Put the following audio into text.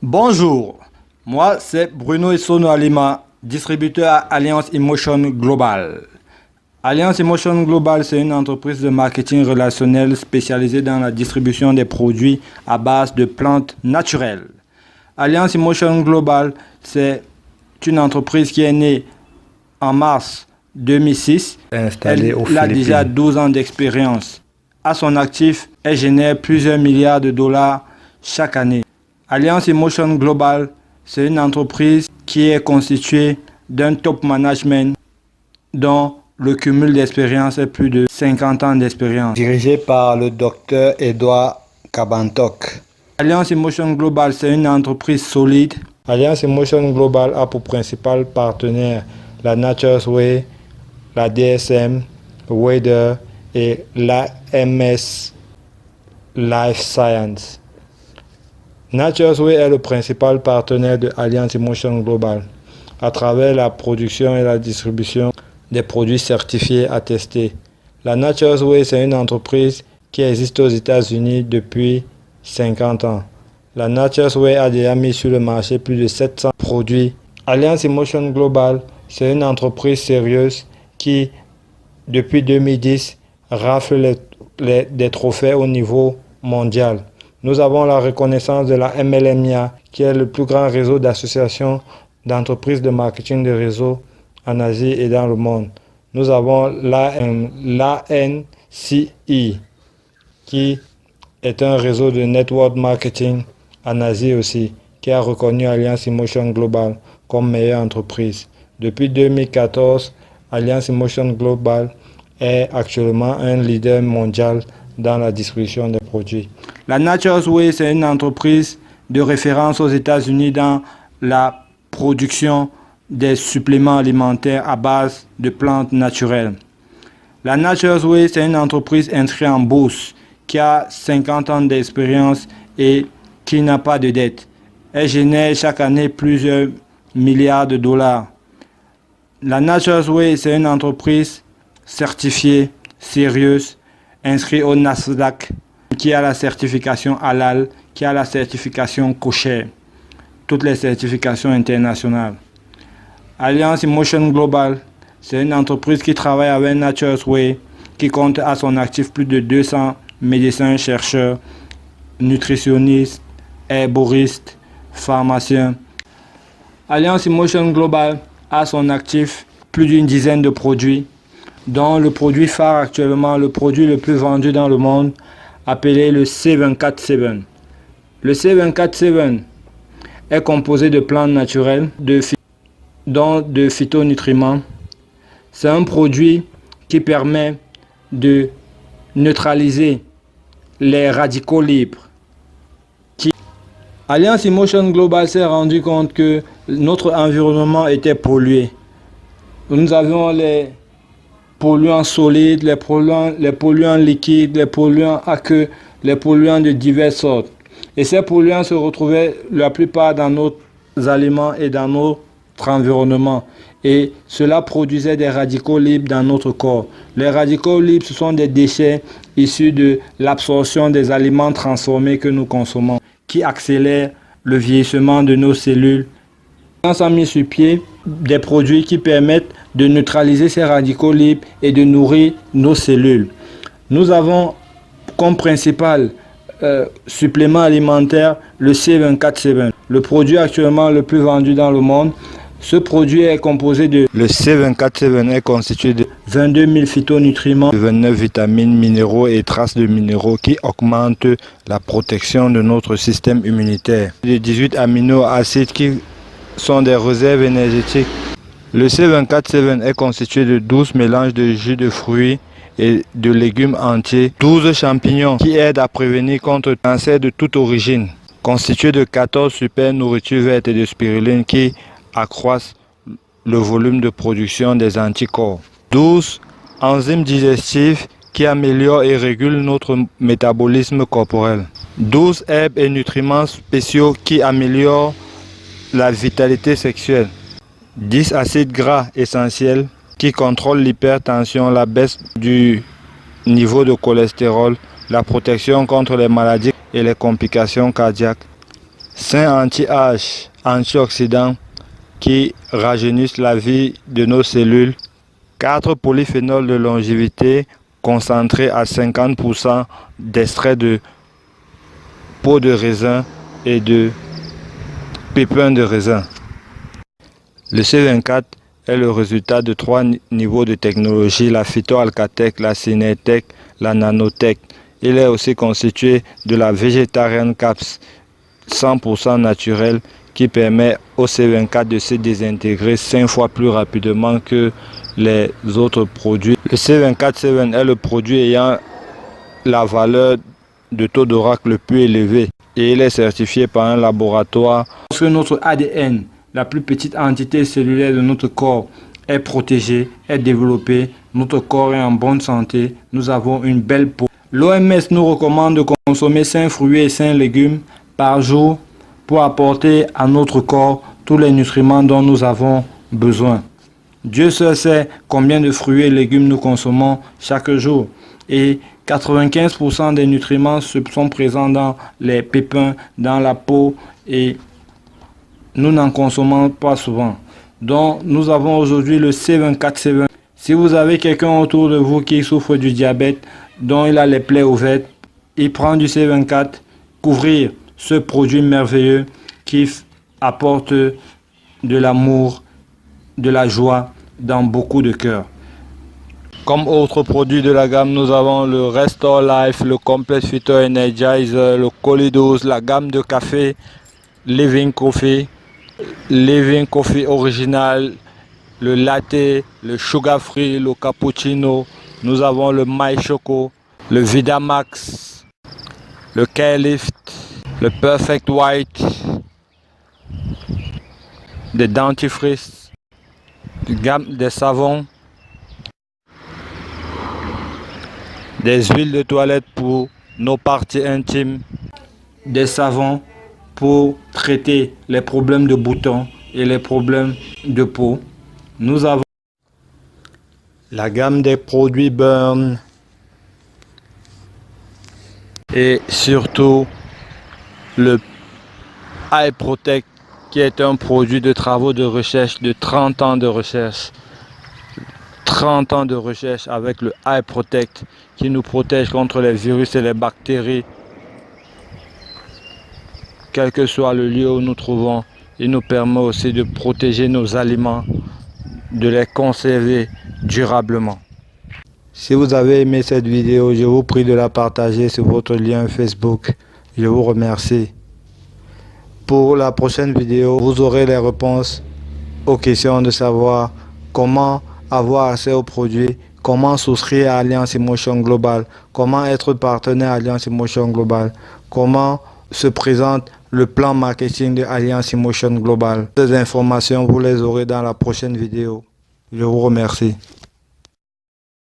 Bonjour, moi c'est Bruno Essono Alima, distributeur à Alliance Emotion Global. Alliance Emotion Global, c'est une entreprise de marketing relationnel spécialisée dans la distribution des produits à base de plantes naturelles. Alliance Emotion Global, c'est une entreprise qui est née en mars 2006. Elle a déjà 12 ans d'expérience. À son actif, elle génère plusieurs milliards de dollars chaque année. Alliance Emotion Global, c'est une entreprise qui est constituée d'un top management dont le cumul d'expérience est plus de 50 ans d'expérience. Dirigé par le docteur Edouard Kabantok. Alliance Emotion Global, c'est une entreprise solide. Alliance Emotion Global a pour principal partenaire la Nature's Way, la DSM, Wader et l'AMS Life Science. Nature's Way est le principal partenaire de Alliance Emotion Global à travers la production et la distribution des produits certifiés attestés. La Nature's Way, c'est une entreprise qui existe aux États-Unis depuis 50 ans. La Nature's Way a déjà mis sur le marché plus de 700 produits. Alliance Emotion Global, c'est une entreprise sérieuse qui, depuis 2010, rafle des trophées au niveau mondial. Nous avons la reconnaissance de la MLMIA, qui est le plus grand réseau d'associations d'entreprises de marketing de réseau en Asie et dans le monde. Nous avons l'ANCI, qui est un réseau de network marketing en Asie aussi, qui a reconnu Alliance Emotion Global comme meilleure entreprise. Depuis 2014, Alliance Emotion Global est actuellement un leader mondial dans la distribution des produits. La Nature's Way, c'est une entreprise de référence aux États-Unis dans la production des suppléments alimentaires à base de plantes naturelles. La Nature's Way, c'est une entreprise inscrite en bourse qui a 50 ans d'expérience et qui n'a pas de dette. Elle génère chaque année plusieurs milliards de dollars. La Nature's Way, c'est une entreprise certifiée, sérieuse, inscrite au Nasdaq, qui a la certification halal, qui a la certification kosher, toutes les certifications internationales. Alliance Emotion Global, c'est une entreprise qui travaille avec Nature's Way, qui compte à son actif plus de 200 médecins, chercheurs, nutritionnistes, herboristes, pharmaciens. Alliance Emotion Global a à son actif plus d'une dizaine de produits, dont le produit phare actuellement, le produit le plus vendu dans le monde, appelé le C247. Le C247 est composé de plantes naturelles, dont de phytonutriments. C'est un produit qui permet de neutraliser les radicaux libres. Alliance Emotion Global s'est rendu compte que notre environnement était pollué. Nous avions les polluants solides, les polluants liquides, les polluants aqueux, les polluants de diverses sortes. Et ces polluants se retrouvaient la plupart dans nos aliments et dans notre environnement. Et cela produisait des radicaux libres dans notre corps. Les radicaux libres, ce sont des déchets issus de l'absorption des aliments transformés que nous consommons, qui accélèrent le vieillissement de nos cellules. On a mis sur pied des produits qui permettent de neutraliser ces radicaux libres et de nourrir nos cellules. Nous avons comme principal supplément alimentaire le C247, le produit actuellement le plus vendu dans le monde. Ce produit est composé de... Le C247 est constitué de 22 000 phytonutriments, 29 vitamines, minéraux et traces de minéraux qui augmentent la protection de notre système immunitaire. Les 18 amino-acides qui sont des réserves énergétiques. Le C247 est constitué de 12 mélanges de jus de fruits et de légumes entiers, 12 champignons qui aident à prévenir contre le cancer de toute origine, constitué de 14 super nourritures vertes et de spiruline qui accroissent le volume de production des anticorps, 12 enzymes digestives qui améliorent et régulent notre métabolisme corporel, 12 herbes et nutriments spéciaux qui améliorent la vitalité sexuelle, 10 acides gras essentiels qui contrôlent l'hypertension, la baisse du niveau de cholestérol, la protection contre les maladies et les complications cardiaques, 5 anti-âge, antioxydants qui rajeunissent la vie de nos cellules. 4 polyphénols de longévité concentrés à 50% d'extrait de peau de raisin et de pépins de raisin. Le C24 est le résultat de 3 niveaux de technologie, la phytoalcatech, la Synertech, la nanotech. Il est aussi constitué de la Vegetarian Caps 100% naturelle qui permet au C24 de se désintégrer 5 fois plus rapidement que les autres produits. Le C24-7 est le produit ayant la valeur de taux d'ORAC le plus élevé et il est certifié par un laboratoire. Parce que notre ADN, la plus petite entité cellulaire de notre corps, est protégée, est développée, notre corps est en bonne santé, nous avons une belle peau. L'OMS nous recommande de consommer 5 fruits et 5 légumes par jour pour apporter à notre corps tous les nutriments dont nous avons besoin. Dieu seul sait combien de fruits et légumes nous consommons chaque jour. Et 95% des nutriments sont présents dans les pépins, dans la peau, et nous n'en consommons pas souvent. Donc nous avons aujourd'hui le C24-7. Si vous avez quelqu'un autour de vous qui souffre du diabète, dont il a les plaies ouvertes, il prend du C24, couvrir ce produit merveilleux qui apporte de l'amour, de la joie dans beaucoup de cœurs. Comme autres produits de la gamme, nous avons le Restore Life, le Complete Phyto Energizer, le Colidose, la gamme de café Living Coffee original, le latte, le sugar free, le cappuccino. Nous avons le My Choco, le Vidamax, le K-Lift, le Perfect White, des dentifrices, des savons, des huiles de toilette pour nos parties intimes, des savons pour traiter les problèmes de boutons et les problèmes de peau. Nous avons la gamme des produits Burn et surtout le Eye Protect qui est un produit de travaux de recherche de 30 ans de recherche. 30 ans de recherche avec le Eye Protect qui nous protège contre les virus et les bactéries. Quel que soit le lieu où nous trouvons, il nous permet aussi de protéger nos aliments, de les conserver durablement. Si vous avez aimé cette vidéo, je vous prie de la partager sur votre lien Facebook. Je vous remercie. Pour la prochaine vidéo, vous aurez les réponses aux questions de savoir comment avoir accès aux produits, comment souscrire à Alliance Emotion Global, comment être partenaire Alliance Emotion Global, comment se présente le plan marketing de Alliance Emotion Global. Ces informations, vous les aurez dans la prochaine vidéo. Je vous remercie.